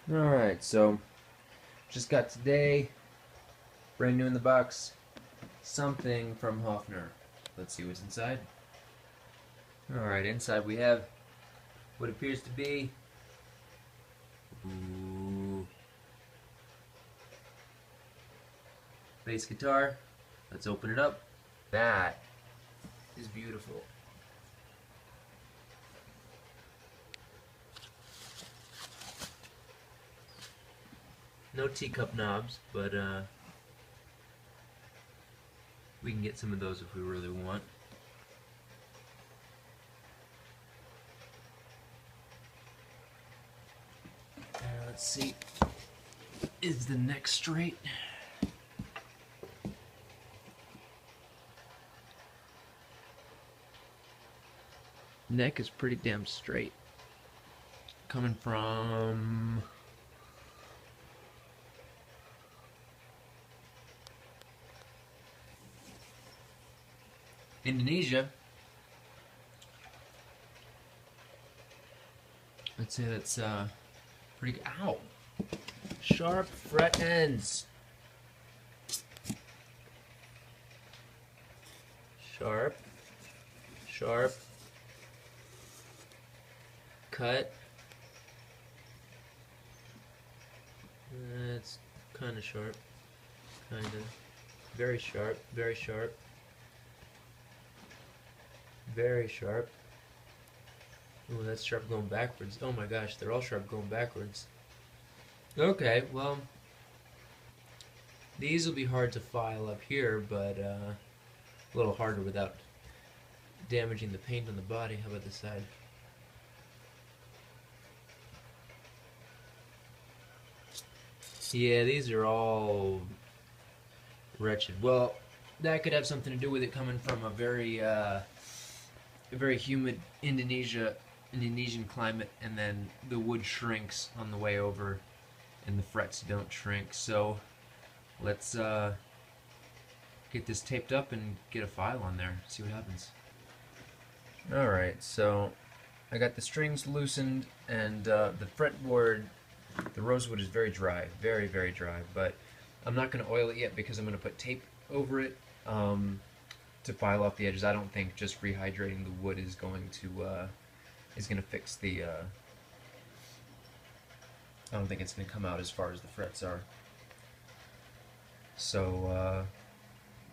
Alright, so just got today, brand new in the box, something from Hofner. Let's see what's inside. Alright, inside we have what appears to be bass guitar. Let's open it up. That is beautiful. No teacup knobs, but we can get some of those if we really want. Let's see. Is the neck straight? Neck is pretty damn straight. Coming from Indonesia. I'd say that's pretty good. Ow! Sharp fret ends. Sharp. Sharp. Cut. It's kind of sharp. Kind of. Very sharp. Very sharp. Very sharp. Oh, that's sharp going backwards. Oh my gosh, they're all sharp going backwards. Okay, well, these will be hard to file up here, but a little harder without damaging the paint on the body. How about this side? Yeah, these are all wretched. Well, that could have something to do with it coming from a very humid Indonesian climate, and then the wood shrinks on the way over, and the frets don't shrink. So let's get this taped up and get a file on there. See what happens. All right, so I got the strings loosened, and the fretboard. The rosewood is very dry, very, very dry, but I'm not going to oil it yet because I'm going to put tape over it to file off the edges. I don't think just rehydrating the wood is going to fix the. I don't think it's going to come out as far as the frets are. So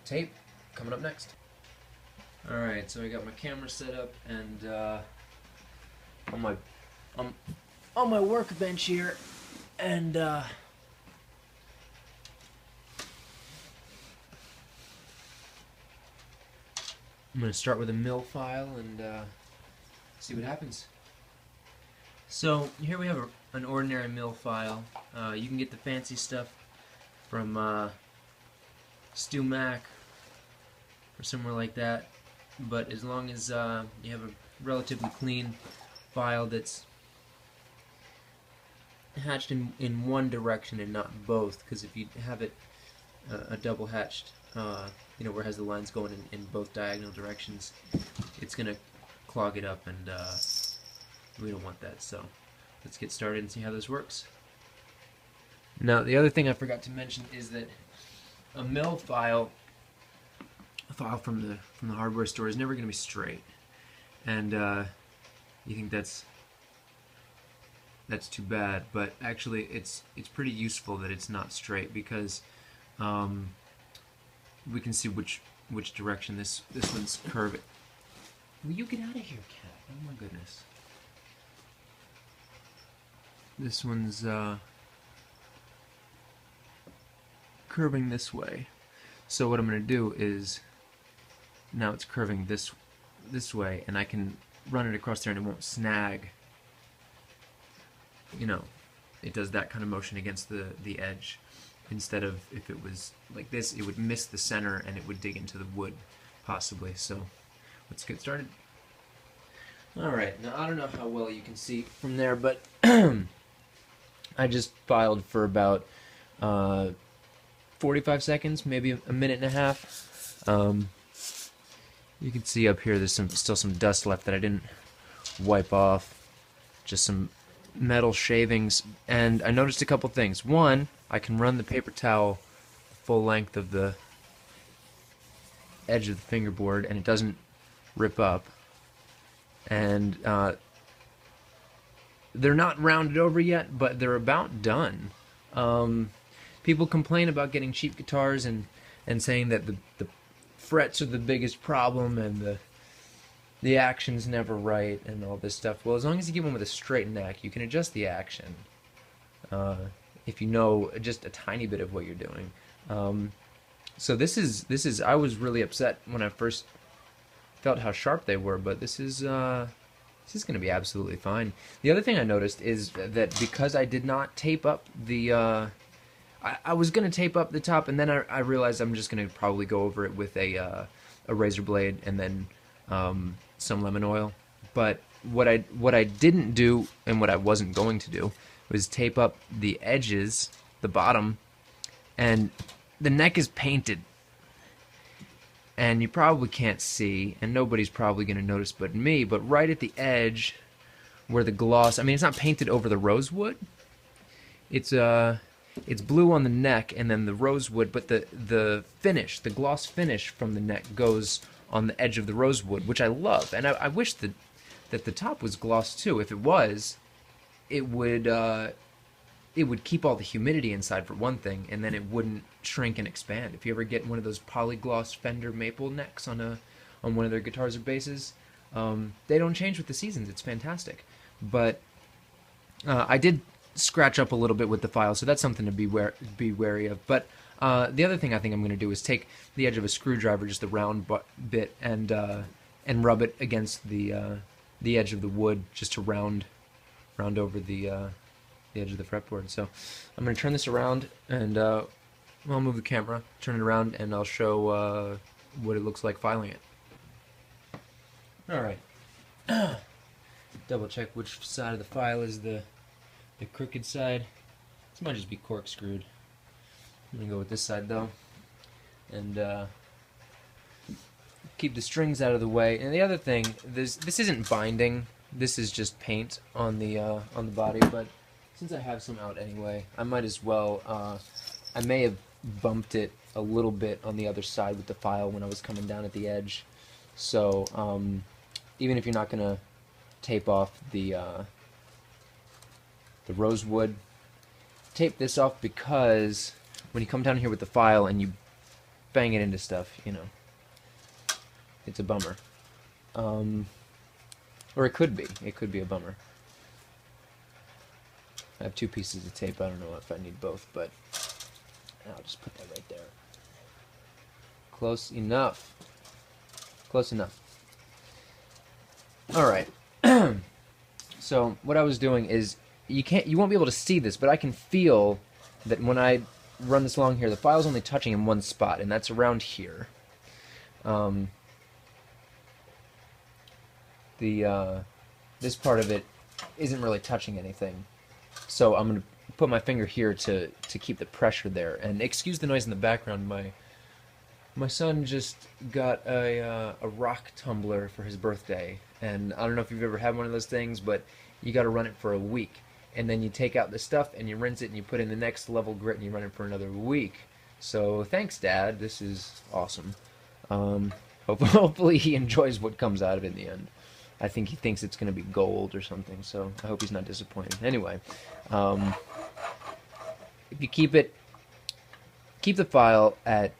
tape coming up next. All right, so I got my camera set up and on my workbench here, and I'm going to start with a mill file and see what happens. So here we have an ordinary mill file. You can get the fancy stuff from StewMac or somewhere like that, but as long as you have a relatively clean file that's hatched in one direction and not both, because if you have it a double hatched, you know, where it has the lines going in both diagonal directions, it's gonna clog it up, and we don't want that. So let's get started and see how this works. Now, the other thing I forgot to mention is that a mill file, from the hardware store, is never gonna be straight, and you think that's too bad, but actually it's pretty useful that it's not straight, because we can see which direction this one's curving. Will you get out of here, cat? Oh my goodness. This one's curving this way. So what I'm going to do is, now it's curving this way, and I can run it across there and it won't snag. You know, it does that kind of motion against the edge, instead of, if it was like this, it would miss the center and it would dig into the wood, possibly. So let's get started. Alright, now I don't know how well you can see from there, but I just filed for about 45 seconds, maybe a minute and a half. You can see up here there's still some dust left that I didn't wipe off. Just some metal shavings, and I noticed a couple things. One, I can run the paper towel full length of the edge of the fingerboard, and it doesn't rip up. And they're not rounded over yet, but they're about done. People complain about getting cheap guitars and saying that the frets are the biggest problem and the action's never right and all this stuff. Well, as long as you give them with a straight neck, you can adjust the action if you know just a tiny bit of what you're doing. So this is I was really upset when I first felt how sharp they were, but this is going to be absolutely fine. The other thing I noticed is that because I did not tape up the I was going to tape up the top, and then I realized I'm just going to probably go over it with a razor blade and then some lemon oil. But what I didn't do, and what I wasn't going to do, was tape up the edges, the bottom, and the neck is painted. And you probably can't see, and nobody's probably going to notice but me, but right at the edge where the gloss, I mean, it's not painted over the rosewood. It's blue on the neck and then the rosewood, but the finish, the gloss finish from the neck goes on the edge of the rosewood, which I love. And I wish that the top was gloss too. If it was, it would keep all the humidity inside for one thing, and then it wouldn't shrink and expand. If you ever get one of those polygloss Fender maple necks on one of their guitars or basses, they don't change with the seasons. It's fantastic. But I did scratch up a little bit with the file, so that's something to be wary of. But the other thing I think I'm going to do is take the edge of a screwdriver, just the round bit, and rub it against the edge of the wood, just to round over the edge of the fretboard. So I'm going to turn this around, and I'll move the camera, turn it around, and I'll show what it looks like filing it. Alright. Double check which side of the file is the crooked side. This might just be corkscrewed. I'm going to go with this side though. And keep the strings out of the way. And the other thing, this isn't binding. This is just paint on the body, but since I have some out anyway, I might as well, I may have bumped it a little bit on the other side with the file when I was coming down at the edge. So even if you're not going to tape off the rosewood, tape this off, because when you come down here with the file and you bang it into stuff, you know, it's a bummer. Or it could be a bummer. I have two pieces of tape. I don't know if I need both, but I'll just put that right there. Close enough. Close enough. Alright. So what I was doing is, you won't be able to see this, but I can feel that when I run this along here, the file's only touching in one spot, and that's around here. This part of it isn't really touching anything. So I'm going to put my finger here to keep the pressure there. And excuse the noise in the background. My son just got a rock tumbler for his birthday, and I don't know if you've ever had one of those things, but you got to run it for a week, and then you take out the stuff and you rinse it and you put in the next level grit and you run it for another week. So thanks, Dad. This is awesome. Hopefully he enjoys what comes out of it in the end. I think he thinks it's going to be gold or something, so I hope he's not disappointed. Anyway, if you keep the file at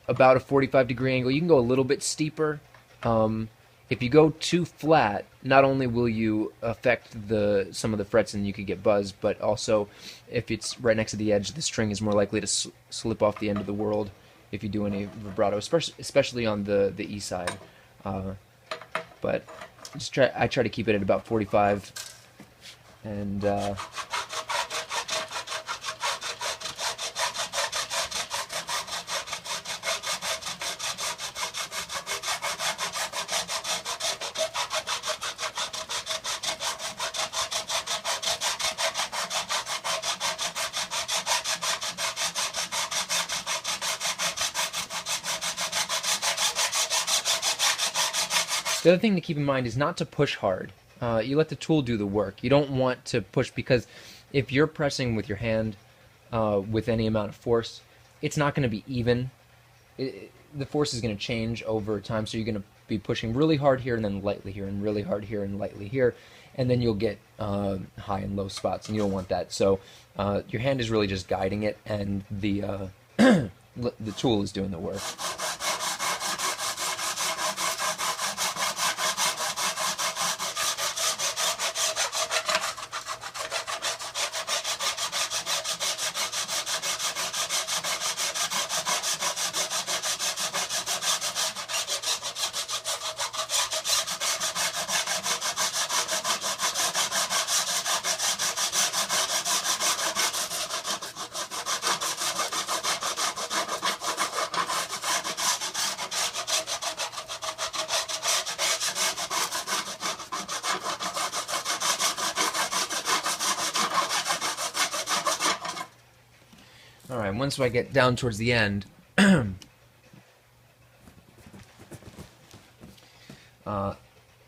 about a 45-degree angle. You can go a little bit steeper. If you go too flat, not only will you affect some of the frets and you could get buzzed, but also if it's right next to the edge, the string is more likely to slip off the end of the world if you do any vibrato, especially on the E side. But I try to keep it at about 45, and the other thing to keep in mind is not to push hard. you let the tool do the work. You don't want to push, because if you're pressing with your hand with any amount of force, it's not going to be even. The force is going to change over time, so you're going to be pushing really hard here and then lightly here and really hard here and lightly here, and then you'll get high and low spots, and you don't want that. So your hand is really just guiding it, and the the tool is doing the work. Alright, once I get down towards the end,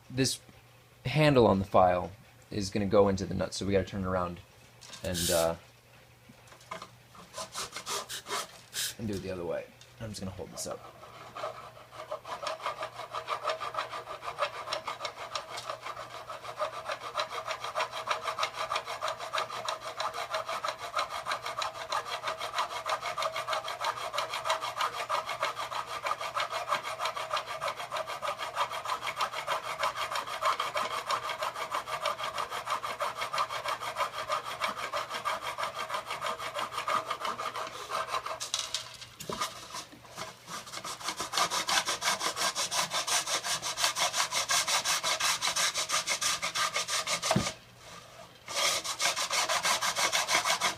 this handle on the file is going to go into the nut, so we got to turn it around and do it the other way. I'm just going to hold this up.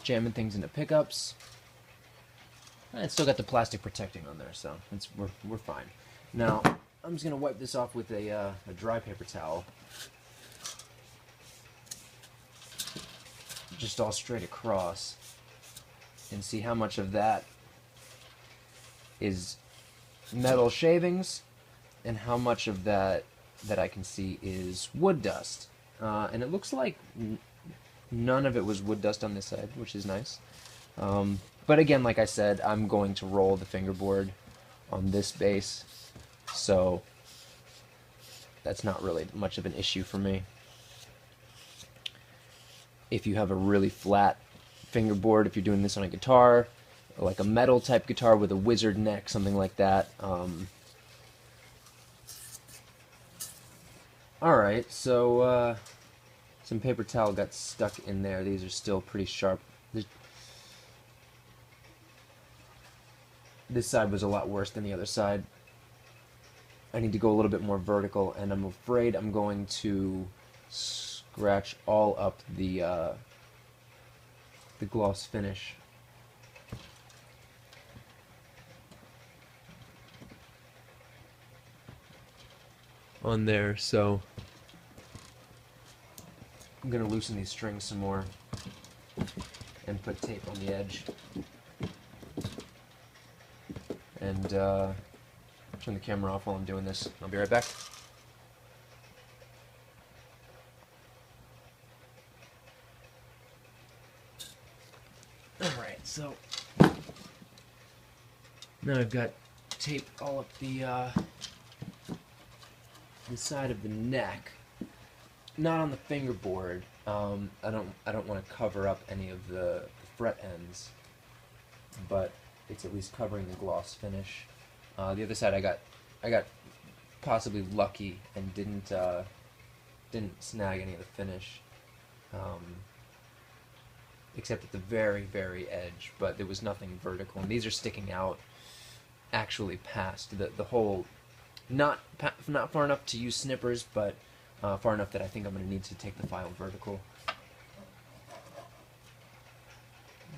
Jamming things into pickups. And it's still got the plastic protecting on there, so we're fine. Now I'm just gonna wipe this off with a dry paper towel, just all straight across, and see how much of that is metal shavings and how much of that I can see is wood dust. And it looks like none of it was wood dust on this side, which is nice. But again, like I said, I'm going to roll the fingerboard on this base, so that's not really much of an issue for me. If you have a really flat fingerboard, if you're doing this on a guitar, like a metal type guitar with a wizard neck, something like that. Alright, so some paper towel got stuck in there. These are still pretty sharp. This side was a lot worse than the other side. I need to go a little bit more vertical, and I'm afraid I'm going to scratch all up the gloss finish. On there, so I'm going to loosen these strings some more and put tape on the edge. And turn the camera off while I'm doing this. I'll be right back. Alright, so now I've got tape all up the side of the neck. Not on the fingerboard. I don't want to cover up any of the fret ends, but it's at least covering the gloss finish. The other side, I got possibly lucky and didn't snag any of the finish, except at the very, very edge. But there was nothing vertical, and these are sticking out actually past the whole. Not far enough to use snippers, but far enough that I think I'm going to need to take the file vertical.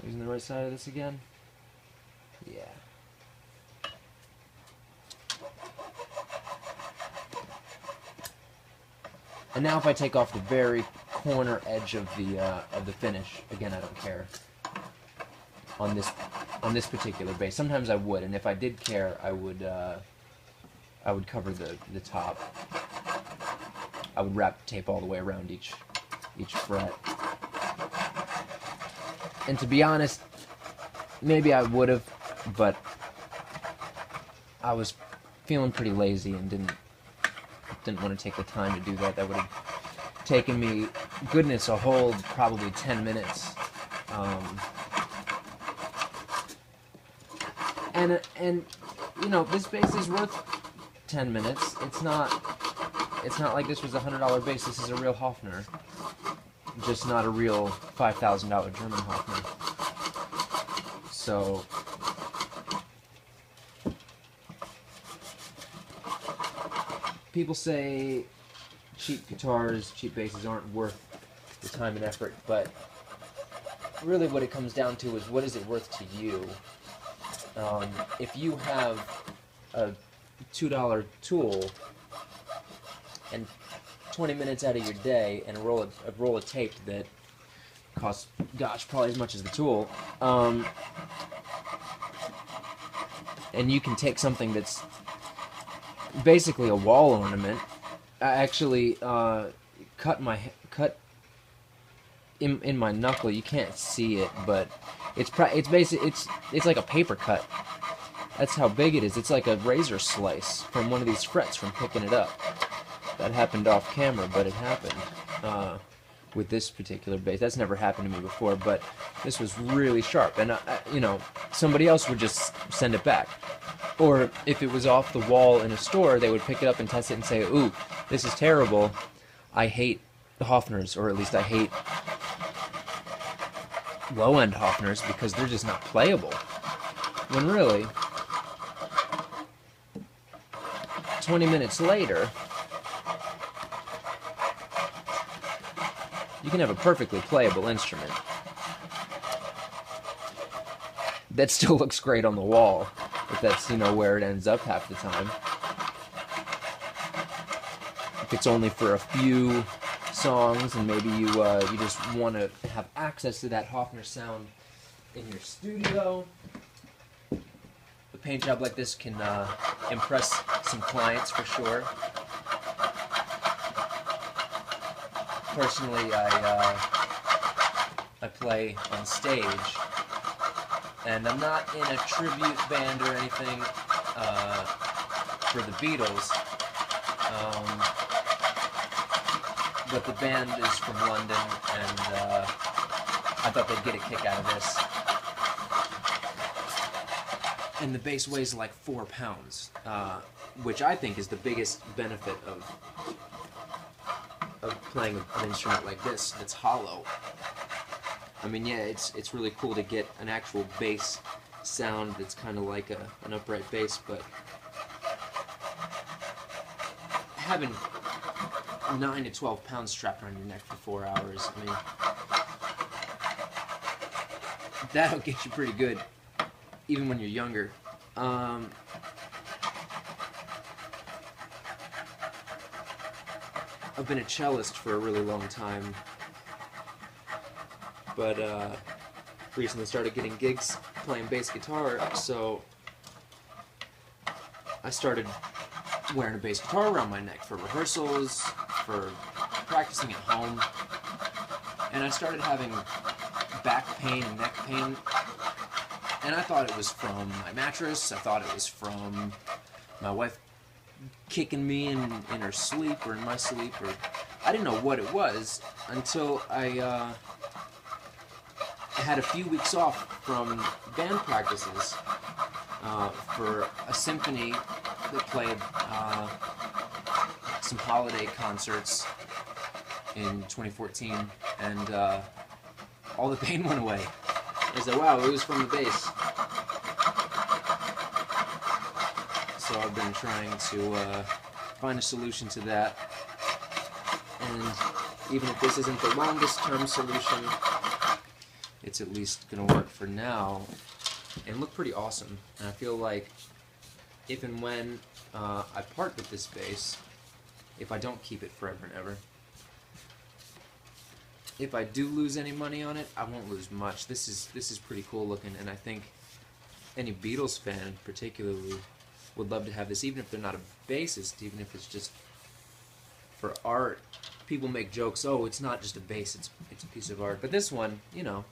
Using the right side of this again? Yeah. And now if I take off the very corner edge of the finish, again, I don't care. On this particular bass, sometimes I would, and if I did care, I would cover the top. I would wrap tape all the way around each fret. And to be honest, maybe I would have, but I was feeling pretty lazy and didn't want to take the time to do that. That would have taken me, goodness, a whole probably 10 minutes. And you know, this bass is worth 10 minutes. It's not like this was a $100 bass. This is a real Hofner, just not a real $5,000 German Hofner. So people say cheap guitars, cheap basses aren't worth the time and effort, but really what it comes down to is, what is it worth to you? If you have a $2 tool and 20 minutes out of your day and a roll of tape that costs, gosh, probably as much as the tool, and you can take something that's basically a wall ornament. I actually cut in my knuckle. You can't see it, but it's like a paper cut. That's how big it is. It's like a razor slice from one of these frets from picking it up. That happened off camera, but it happened with this particular bass. That's never happened to me before, but this was really sharp. And you know, somebody else would just send it back, or if it was off the wall in a store, they would pick it up and test it and say, "Ooh, this is terrible. I hate the Hofners," or at least I hate low-end Hofners because they're just not playable. When really, 20 minutes later, you can have a perfectly playable instrument that still looks great on the wall, if that's, you know, where it ends up half the time. If it's only for a few songs and maybe you just want to have access to that Hofner sound in your studio, a paint job like this can impress some clients for sure. Personally, I play on stage, and I'm not in a tribute band or anything for the Beatles, but the band is from London, and I thought they'd get a kick out of this. And the bass weighs like 4 pounds, which I think is the biggest benefit of playing an instrument like this that's hollow. I mean, yeah, it's really cool to get an actual bass sound that's kind of like an upright bass, but having 9 to 12 pounds strapped around your neck for 4 hours, I mean, that'll get you pretty good, even when you're younger. I've been a cellist for a really long time, but recently started getting gigs playing bass guitar, so I started wearing a bass guitar around my neck for rehearsals, for practicing at home, and I started having back pain and neck pain, and I thought it was from my mattress. I thought it was from my wife kicking me in her sleep or in my sleep, or I didn't know what it was until I had a few weeks off from band practices for a symphony that played some holiday concerts in 2014, and all the pain went away. I said, wow, it was from the bass. So I've been trying to find a solution to that, and even if this isn't the longest term solution, it's at least going to work for now and look pretty awesome. And I feel like if and when I part with this bass, if I don't keep it forever and ever, if I do lose any money on it, I won't lose much. This is pretty cool looking, and I think any Beatles fan particularly would love to have this, even if they're not a bassist, even if it's just for art, people make jokes, oh, it's not just a bass, it's a piece of art. But this one, you know,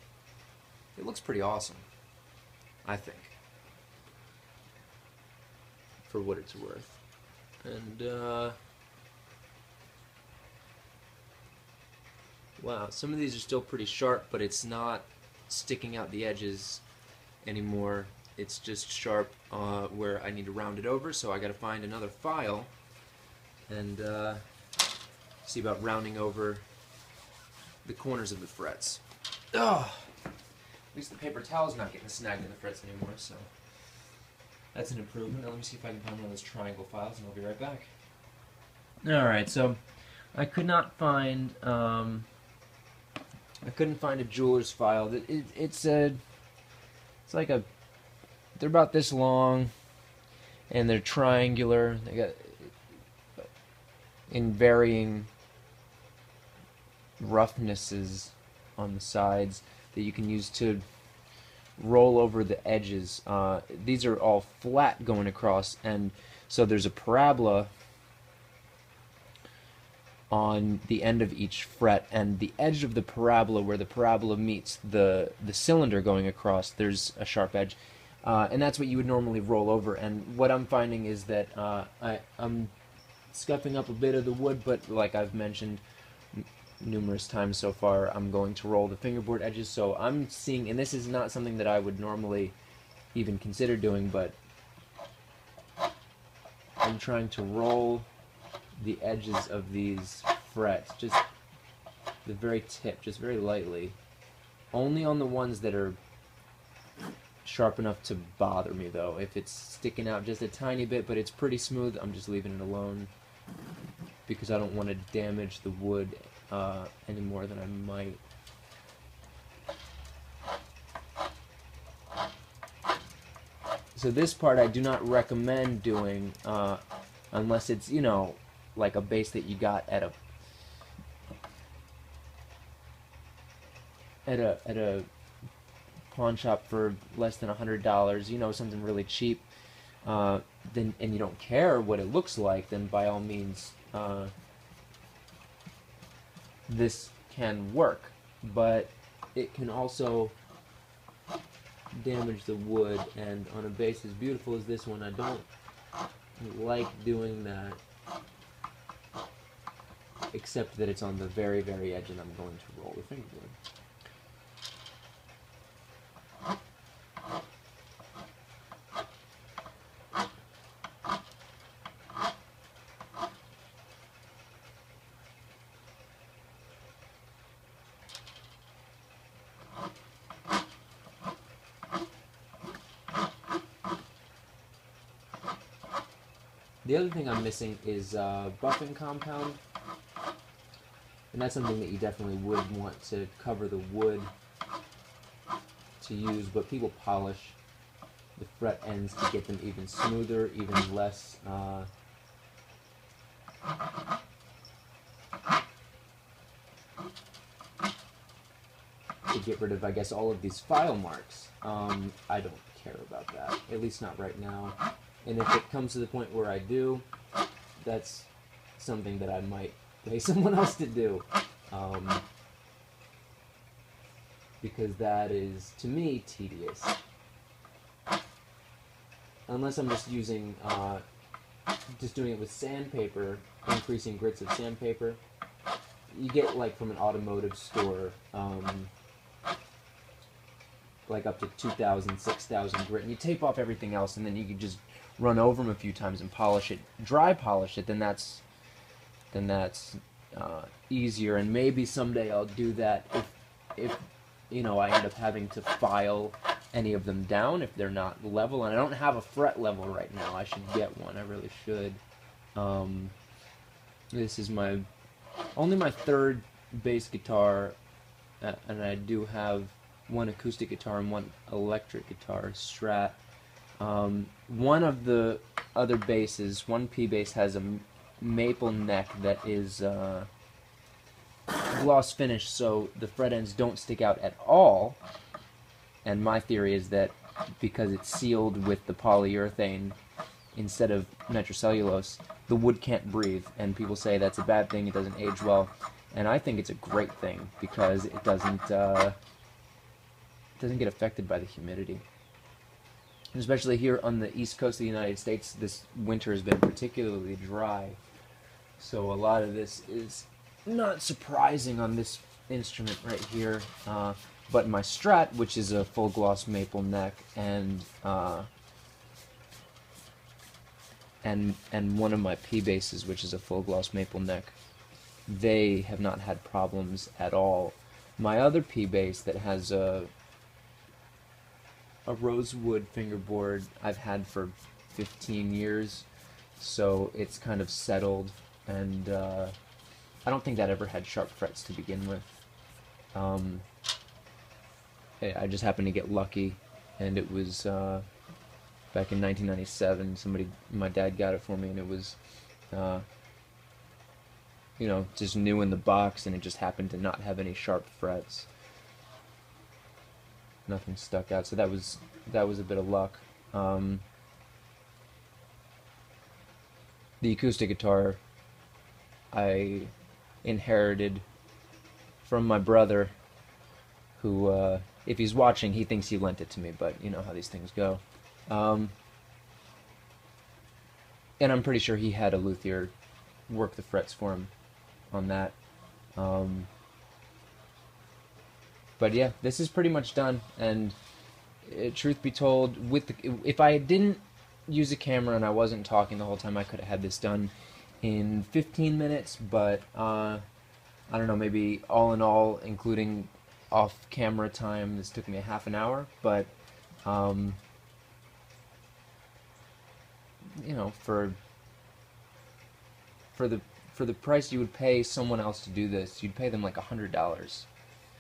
it looks pretty awesome, I think, for what it's worth. And, wow, some of these are still pretty sharp, but it's not sticking out the edges anymore. It's just sharp where I need to round it over, so I gotta find another file and see about rounding over the corners of the frets. Oh, at least the paper towel's not getting snagged in the frets anymore, so that's an improvement. Now let me see if I can find one of those triangle files, and I'll be right back. Alright, so I could not find I couldn't find a jeweler's file. It's like a, they're about this long, and they're triangular. They got in varying roughnesses on the sides that you can use to roll over the edges. These are all flat going across, and so there's a parabola on the end of each fret, and the edge of the parabola, where the parabola meets the cylinder going across, there's a sharp edge, and that's what you would normally roll over. And what I'm finding is that I'm scuffing up a bit of the wood, but like I've mentioned numerous times so far, I'm going to roll the fingerboard edges. So I'm seeing, and this is not something that I would normally even consider doing, but I'm trying to roll the edges of these frets, just the very tip, just very lightly, only on the ones that are sharp enough to bother me. Though if it's sticking out just a tiny bit but it's pretty smooth, I'm just leaving it alone, because I don't want to damage the wood any more than I might. So this part I do not recommend doing unless it's, you know, like a bass that you got at a pawn shop for less than $100, you know, something really cheap, then, and you don't care what it looks like, then by all means this can work, but it can also damage the wood. And on a bass as beautiful as this one, I don't like doing that, except that it's on the very, very edge and I'm going to roll the fingerboard. The other thing I'm missing is buffing compound, and that's something that you definitely would want to cover the wood to use, but people polish the fret ends to get them even smoother, even less to get rid of, I guess, all of these file marks. I don't care about that, at least not right now. And if it comes to the point where I do, that's something that I might pay someone else to do. Because that is, to me, tedious. Unless I'm just using, just doing it with sandpaper, increasing grits of sandpaper. You get, like, from an automotive store, like up to 2,000, 6,000 grit, and you tape off everything else, and then you can just run over them a few times and polish it, dry polish it. Then that's easier, and maybe someday I'll do that if you know, I end up having to file any of them down if they're not level, and I don't have a fret level right now. I should get one. I really should. This is only my third bass guitar, and I do have one acoustic guitar and one electric guitar, Strat. One of the other basses, one P bass, has a maple neck that is gloss finish, so the fret ends don't stick out at all. And my theory is that because it's sealed with the polyurethane instead of nitrocellulose, the wood can't breathe, and people say that's a bad thing, it doesn't age well, and I think it's a great thing because it doesn't get affected by the humidity. And especially here on the east coast of the United States, this winter has been particularly dry, so a lot of this is not surprising on this instrument right here. But my Strat, which is a full gloss maple neck, and one of my P basses, which is a full gloss maple neck, they have not had problems at all. My other P bass that has a rosewood fingerboard I've had for 15 years, so it's kind of settled, and I don't think that ever had sharp frets to begin with. I just happened to get lucky, and it was back in 1997. My dad got it for me, and it was, you know, just new in the box, and it just happened to not have any sharp frets. Nothing stuck out, so that was a bit of luck. The acoustic guitar I inherited from my brother, who, if he's watching, he thinks he lent it to me, but you know how these things go. And I'm pretty sure he had a luthier work the frets for him on that. But yeah, this is pretty much done, and truth be told, if I didn't use a camera and I wasn't talking the whole time, I could have had this done in 15 minutes, but I don't know, maybe all in all, including off-camera time, this took me a half an hour, but you know, for the price you would pay someone else to do this, you'd pay them like $100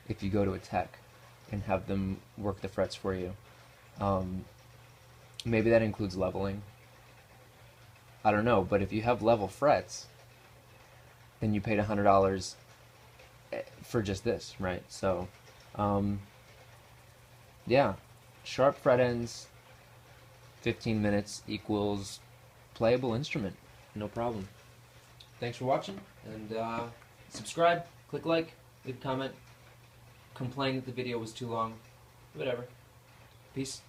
if you go to a tech and have them work the frets for you. Maybe that includes leveling. I don't know, but if you have level frets, then you paid $100 for just this, right? So, yeah, sharp fret ends, 15 minutes equals playable instrument, no problem. Thanks for watching, and subscribe, click like, leave a comment, complain that the video was too long, whatever. Peace.